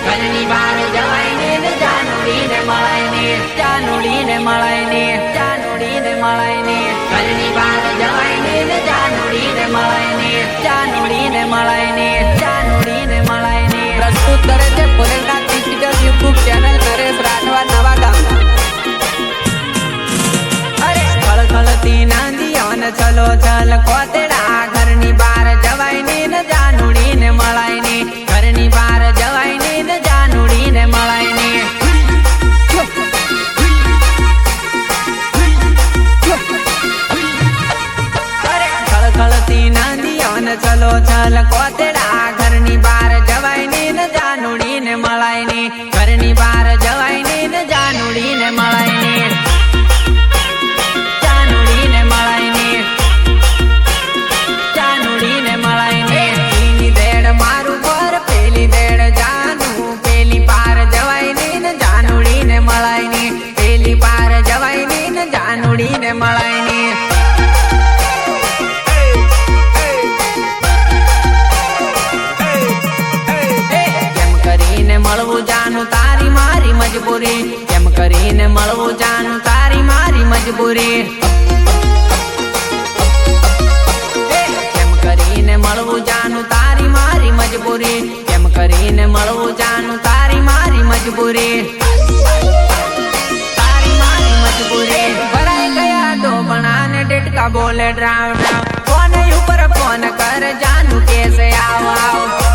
ઘરની બહાર જવાય ને જાનુડીને મળાય ને જાનુડીને મળાય ને જાનુડીને મળાય ને ઘરની બહાર જવાય ને જાનુડીને મળાય ને જાનુડીને મળાય ને જાનુડીને મળાય ને પ્રસ્તુત કરે છે Bholenath digital YouTube channel Naresh Rathwa નવા ગામ અરે ખળખળતી નાંદીઓ ને ચલો ચલ કોતેડા ઘરની બહાર જવાય ને જાનુડીને મળાય ને ઘરની બહાર જવાય ને જાનુડીને મળાય ને અરે ખળખળતી નાંદીઓ ને ચલો ચલ કોતેડા ઘરની બહાર જવાય ને જાનુડીને મળાય ને ઘરની બહાર જવાય ને જાનુડીને મળાય ને જાનુડીને મળાય ને જાનુડીને મળાય ને એની દેડ મારું પર પેલી દેડ જાનું પેલી પાર જવાય ને જાનુડીને મળાય ને પેલી પાર જવાય ને જાનુડીને મળાય ને મળવું જાનું તારી મારી મજબૂરી કેમ કરીને મળવું જાનું તારી મારી મજબૂરી કેમ કરીને મળવું જાનું તારી મારી મજબૂરી કેમ કરીને મળવું જાનું તારી મારી મજબૂરી તારી મારી મજબૂરી ભરાઈ ગયા ડોબણા ને ડેટકા બોલે ડ્રાવ ડ્રાવ ફોન ઉપર ફોન કર જાનું કેસે આવ આવ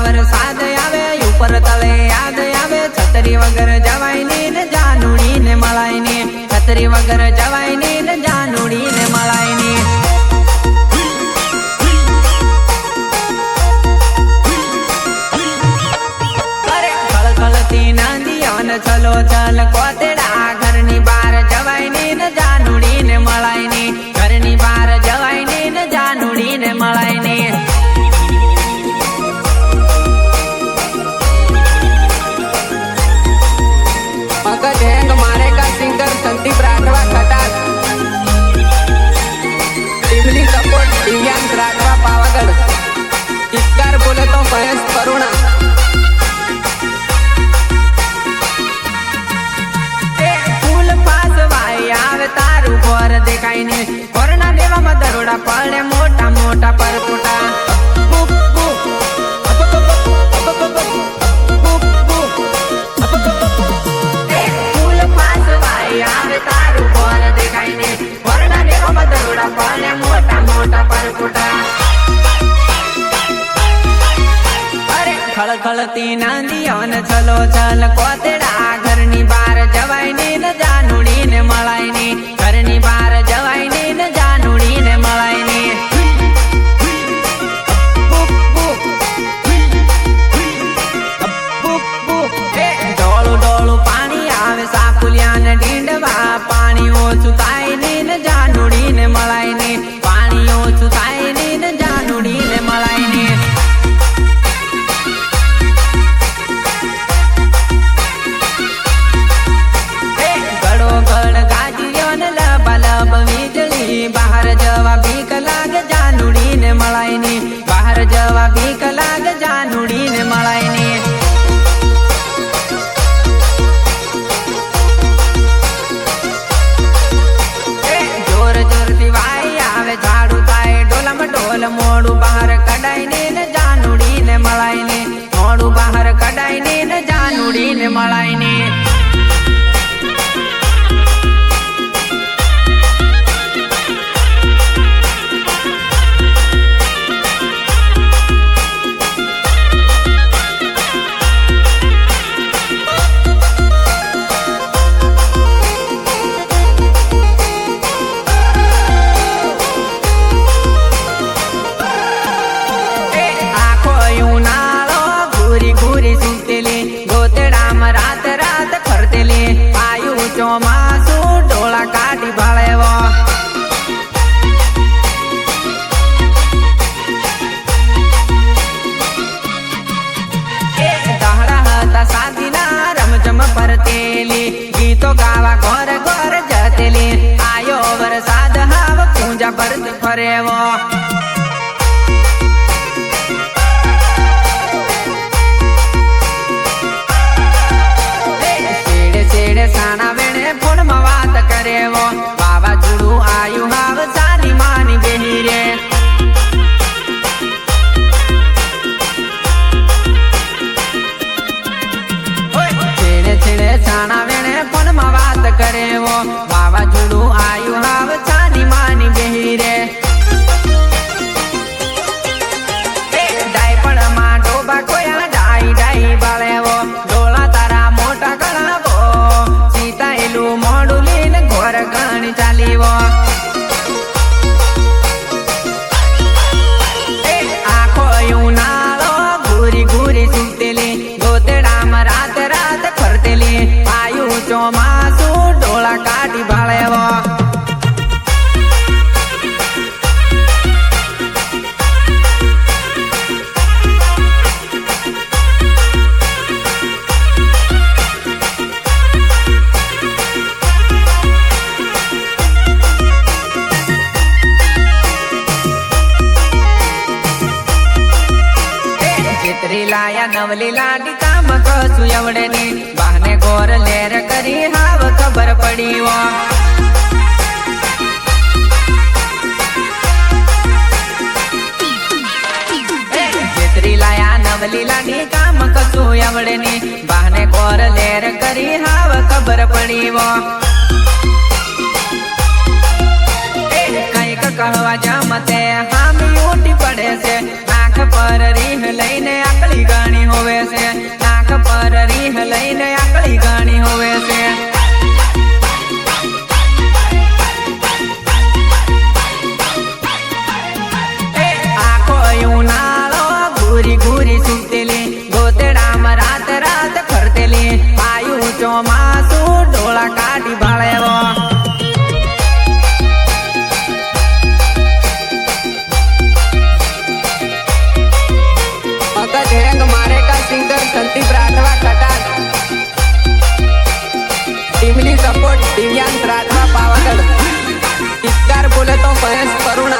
વરસાદ આવે ઉપર તળે યાદ આવે છતરી વગર જવાય ને જાનુડીને મળાય ને છતરી વગર જવાય ને જાનુડીને મળાય ને અરે ખળખળતી નાંદીઓ ને ચલો ચલ કોતેડા ઘરની બહાર જવાય ને જાનુડીને મળાય ને ઘરની બહાર જવાય ને જાનુડીને મળાય ને मगध हैंग मारे का सिंगर संदीप राठवा खटाल टिमली सपोर्ट दिव्यांग राठवा पावागढ़ गीतकार बोले तो महेश करुणा फूल पास भाई आवे तारू पर देखाय ने कोरोना देवा में दरोड़ा पड़े मोटा मोटा परकोटा खळखळती नांदीओ ने चलो चल कोतेड़ा घરની બહાર જવાય ને જાનુડીને મળાય ને ઘરની બહાર જવાય ને જાનુડીને મળાય ને ડોળું ડોળું પાણી આવે સાકુલિયા ને ઢીંડવા પાણી ઓછું થાય ને જાનુડીને મળાય ને પાણી ઓછું થાય ને જાનુડીને મળાય ને બહાર જવા ભીખ લાગે જાનુડીને મળાય ને બહાર જવા ભીખ લાગે જાનુડીને મળાય ને જોર જોરથી વાઈ આવે ઝાડુ થાય ડોલામાં ઢોલ મોડું બહાર કઢાય ને જાનુડીને મળાય ને મોડું બહાર કઢાય ને જાનુડીને મળાય ને મોજા ભરતી ફરેવો સાણા વેણે ફોનમાં વાત કરેવો વાવાઝોડું આયુ હાવ સાની માની બેહી રે છેડે છેડે સાણા વેણે ફોનમાં વાત કરેવો વાવાઝોડું આયુ હાવ સાની માની બેહી રે ડાયપણમાં ડોબા કોયા ડાઈ ડાઈ બાળેવો ડોળા તારા મોટા ગળાવો મોડું લઈને ઘોર ગણી ચાલીવો આખો ઉનાળો ઘૂરી ઘૂરી સુતેલી ગોતેડામાં રાત રાત ફરતેલી આયુ ચોમાસું ડોળા કાઢી ભાળેવો લાયા નવલી લાડી કામ કશું એવડે ની બહાને ગોર લેર કરી હાવ ખબર પડી વો છેતરી લાયા નવલી લાડી કામ કશું એવડે ની બહાને ગોર લેર કરી હાવ ખબર પડી વો કઈક કહવા જમતે હામી ઉઠી પડે છે નાક પર રીહ લઈને આકલી ગાણી હોવે છે નાક પર રીહ લઈને આકલી ગાણી હોવે છે આખો ઉનાળો ઘૂરી ઘૂરી સુતેલી ગોતેડામાં રાત રાત ફરતેલી આયુ ચોમાસું ડોળા કાઢી ભાળેવો मारे का सिंगर संदीप राठवा कटान टीमली सपोर्ट दिव्यांश राठवा पावागढ़ गीतकार बोले तो महेश करुणा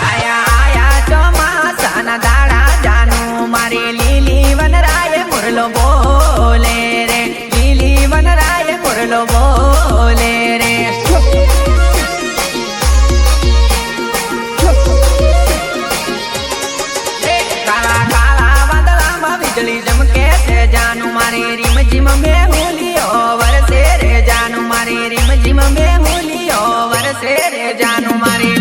आया आया ચોમાસાના દાડા જાનું મારી લીલી વનરાય મુરલો બોલે રે લીલી વનરાય મુરલો બોલે રે વીજળી ચમકે છે જાનું મારી રીમ જીમ મેહુલિયો વરસે રે જાનું મારી રીમ જીમ મેહુલિયો વરસે રે જાનું મારી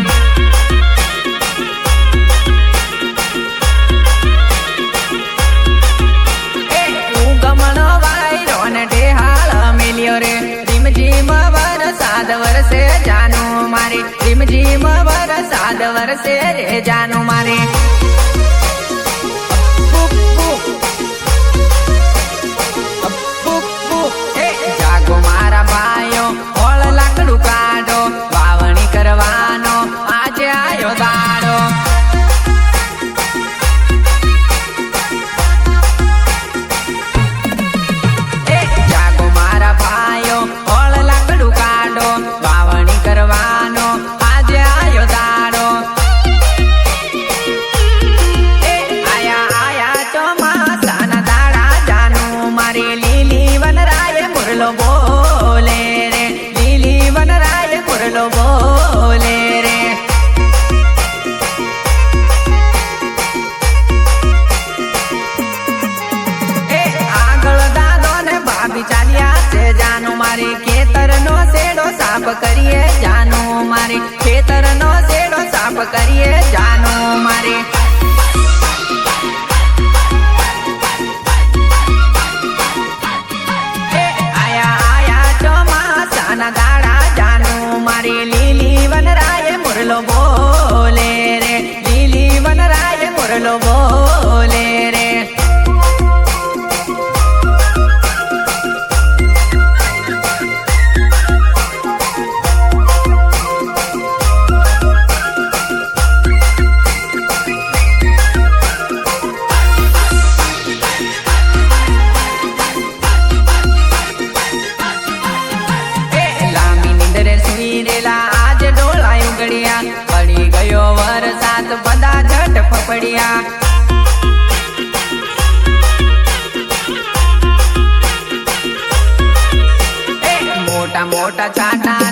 ગમણો વાયરો ને ઢેહાળ મેલ્યો રે રીમ જીમ વરસાદ વરસે જાનું મારી રીમ જીમ વરસાદ વરસે રે જાનું મારી કાઢો વાવણી કરવાનો આજે આયો દાડો જાગો મારા ભાઈઓ ઓળ લાકડું કાઢો વાવણી કરવાનો આજે આયો દાડો આયા આયા ચોમાસાના દાડા જાનું મારી લીલી વનરાય મુરલો બોલે રે વનરાય મુરલો બોલે રે આગળ દાદો ને ભાભી ચાલ્યા છે જાનું મારી ખેતર નો શેડો સાફ કરીએ જાનું મારી ખેતર નો શેડો સાફ કરીએ જાનું મારી આયા આયા ચોમાસાના દાડા જાનું મારી લીલી વનરાય મુરલો બોલે રે લીલી વનરાય મુરલો બોલે રે પડ્યા મોટા મોટા છાટા